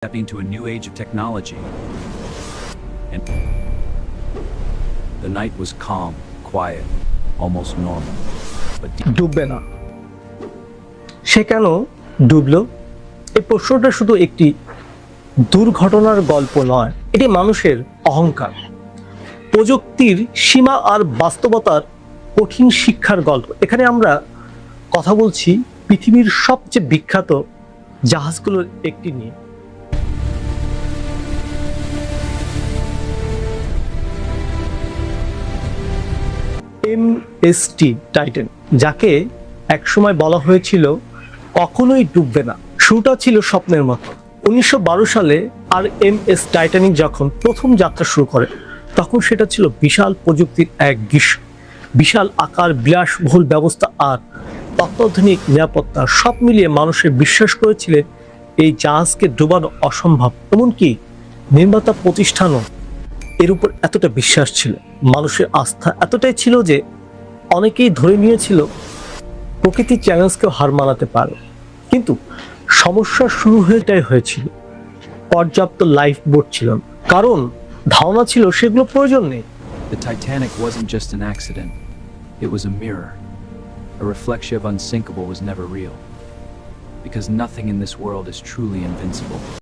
Stepping into a new age of technology. And the night was calm, quiet, almost normal. But ডুববে না। সে কেন ডুবলো? এই প্রশ্নটা শুধু একটি দুর্ঘটনার গল্প নয়, এটি মানুষের অহংকার, প্রযুক্তির সীমা আর বাস্তবতার কঠিন শিক্ষার গল্প। এখানে আমরা কথা বলছি পৃথিবীর সবচেয়ে বিখ্যাত জাহাজগুলোর একটি নিয়ে। এমএসটি টাইটান, যাকে একসময় বলা হয়েছিল কখনোই ডুববে না। শুরুটা ছিল স্বপ্নের মতো। 1912 সালে আর এমএস টাইটানিক যখন প্রথম যাত্রা শুরু করে, তখন সেটা ছিল বিশাল প্রযুক্তির এক দৃশ্য। বিশাল আকার, বিলাসবহুল ব্যবস্থা আর অত্যাধুনিক নিরাপত্তা সব মিলিয়ে মানুষের বিশ্বাস করেছিলেন এই জাহাজকে ডুবানো অসম্ভব। এমনকি নির্মাতা প্রতিষ্ঠানও এর উপর এতটা বিশ্বাস ছিল, মানুষের আস্থা এতটাই ছিল যে অনেকেই ধরে নিয়েছিল প্রকৃতির চ্যালেঞ্জকেও হার মানাতে পারে। কিন্তু সমস্যা শুরু হয়েছিল পর্যাপ্ত লাইফ বোট ছিল না, কারণ ধারণা ছিল সেগুলো প্রয়োজন নেই। the Titanic wasn't just an accident. It was a mirror. A reflection of unsinkable was never real. Because nothing in this world is truly invincible.